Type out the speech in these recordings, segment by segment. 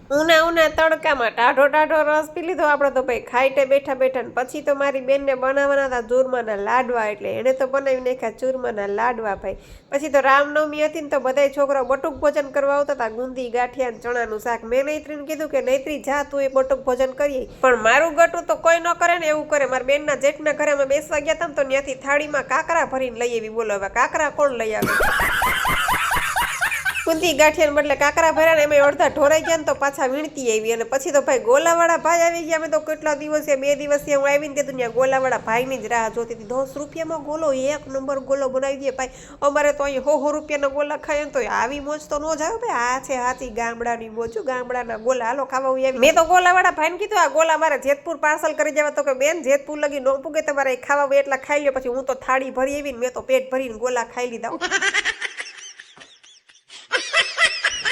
ઉના ઉના તડકામાં ટાઢો ટાઢો રસ પી લીધો આપણે તો ભાઈ ખાઈટે બેઠા બેઠા ને પછી તો મારી બેનને બનાવવાના હતા ચૂરમાના લાડવા એટલે એને તો બનાવી નાખ્યા ચૂરમાના લાડવા ભાઈ પછી તો રામનવમી હતી ને તો બધાય છોકરાઓ બટુક ભોજન કરવા આવતા હતા ગુંદી ગાંઠિયા ને ચણાનું શાક મેં નૈત્રીને કીધું કે નૈત્રી જા તું એ બટુક ભોજન કરીએ પણ મારું ગટું તો કોઈ ન કરે ને એવું કરે મારા બેનના જેઠના ઘરે અમે બેસવા ગયા હતા ને તો ત્યાંથી થાળીમાં કાકરા ભરીને લઈ આવી બોલો હવે કાકરા કોણ લઈ આવે ગુંદી ગાંઠિયાને બદલે કાકરા ભર્યા ને એમાં અડધા ઢોરાઈ ગયા ને તો પાછા વીણતી આવી અને પછી તો ભાઈ ગોલાવાળા ભાઈ આવી ગયા અમે તો કેટલા દિવસે 2 દિવસે હું આવીને તે ત્યાં ગોલાવાળા ભાઈની જ રાહ જોતી હતી 10 રૂપિયામાં ગોલો 1 નંબર ગોલો બનાવી દે ભાઈ અમારે તો અહીં 100 રૂપિયાના ગોલા ખાય ને તો આવી મોજ તો ન જ આવે ભાઈ આ છે હાચી ગામડાની મોજ ગામડાના ગોલા હાલો ખાવા આવી મેં તો ગોલાવાળા ભાઈને કીધું આ ગોલા મારે જેતપુર પાર્સલ કરી જવા તો કે બેન જેતપુર લગી ન પૂગે તમારે ખાવા હોય એટલા ખાઈ લ્યો પછી હું તો થાળી ભરી આવીને મેં તો પેટ ભરીને ગોલા ખાઈ લીધા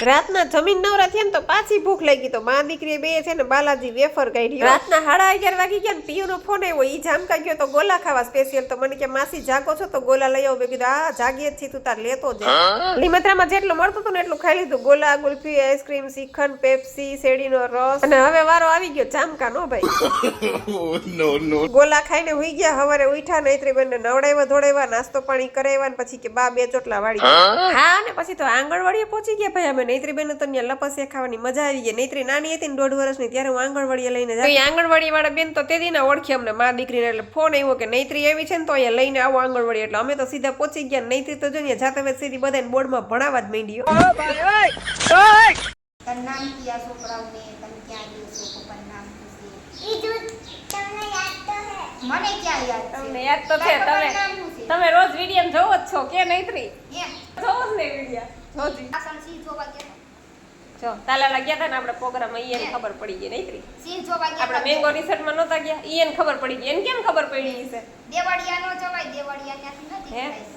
રાતના જમીન નવરા થયા ને તો પાછી ભૂખ લાગી તો મા દીકરી બે છે ને બાલાજી વેફર કાઢી રાતના 11:30 વાગી ગયા ને પિયુનો ફોન આવ્યો ઈ જામકા ગયો તો ગોલા ખાવા સ્પેશિયલ તો મને કે માસી જાગો છો તો ગોલા લઈ આવો મેં કીધું આ જાગીએ જ છી તું તાર લેતો જ લીમત્રામાં જેટલું મળતું હતું ને એટલું ખાઈ લીધું ગોલા ગુલ્ફી આઈસ્ક્રીમ શ્રીખંડ પેપ્સી શેરડીનો રસ અને હવે વારો આવી ગયો જામકા નો ભાઈ ગોલા ખાઈને હુઈ ગયા હવારે ઉઠ્યા નૈત્રી બેનને નવડાવ્યા ધોડાવ્યા નાસ્તો પાણી કરાવ્યા ને પછી કે બા 2 ચોટલા વાળી હા ને પછી તો આંગણવાડીએ પહોંચી ગયા ભાઈ અમે નૈત્રી બેન તો ત્યાં લપસિયા ખાવાની મજા આવી ગઈ નૈત્રી નાની હતી ને 1.5 વર્ષની ત્યારે હું આંગણવાડીએ લઈને જતી આંગણવાડી વાળા બેન તો તે દીના ઓળખી અમને મા દીકરીને એટલે ફોન આવ્યો કે નૈત્રી આવી છે ને તો અહીંયા લઈને આવો આંગણવાડી એટલે અમે તો સીધા પહોંચી ગયા નૈત્રી તો જોઈએ જાતે વેત સીધી બધાને બોર્ડમાં ભણાવવા જ માંડ્યો નામ કિયા છોકરાઓને તમે ક્યાં ગયો છો પપ્પાનું નામ પૂછે તમને યાદ તો હે મને ક્યાં યાદ તમને યાદ તો છે તમે રોજ વિડિયો જોવો જ છો કે નૈત્રી એમ જોવો જ ને વિડિયો જોજી આસન સી જોવા ગયા જો તાલાલા ગયા હતા ને આપણે પ્રોગ્રામ ઈને ખબર પડી ગઈ નૈત્રી સી જોવા ગયા આપણે મેંગો રિસોર્ટમાં નહોતા ગયા ઈને ખબર પડી ગઈ એને કેમ ખબર પડી છે દેવળિયા નો જવાય દેવળિયા ક્યાંથી હે નથી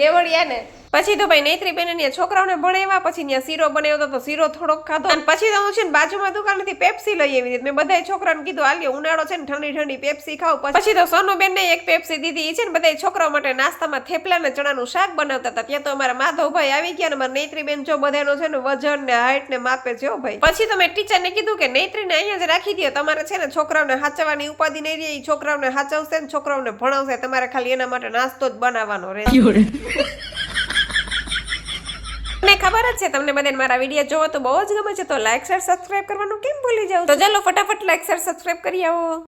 દેવળિયા ને પછી તો ભાઈ નૈત્રી બેન ને છોકરાઓને ભણાવ્યા પછી ત્યાં શીરો બનાવ્યો તો શીરો થોડોક ખાધો અને પછી તો હું છે ને બાજુમાં દુકાનેથી પેપ્સી લઈ આવી મેં બધાય છોકરાઓને કીધું હાલ્યો ઉનાળો છે ને ઠંડી ઠંડી પેપ્સી ખાવ પછી તો સોનુબેન ને એક પેપ્સી દીધી છે ને બધાય છોકરાઓ માટે નાસ્તામાં થેપલા ને ચણાનું શાક બનાવતા હતા ત્યાં તો અમારા માધવભાઈ આવી ગયા ને મારા નૈત્રી બેન જો બધાનો છે ને વજન ને હાઈટ ને માપે છે ભાઈ પછી તો મેં ટીચરને કીધું કે નૈત્રીને અહીંયા જ રાખી દો તમારે છે ને છોકરાઓને હાચવાની ઉપાધિ નહીં રહી છોકરાઓને હાચવશે ને છોકરાઓને ભણાવશે તમારે ખાલી એના માટે નાસ્તો જ બનાવવાનો રહેશે મને ખબર જ છે તમને બધાને મારા વિડીયો જોવો તો બહુ જ ગમે છે તો લાઈક શેર સબસ્ક્રાઇબ કરવાનું કેમ ભૂલી જાવ તો ચાલો ફટાફટ લાઈક શેર સબસ્ક્રાઇબ કરી આવો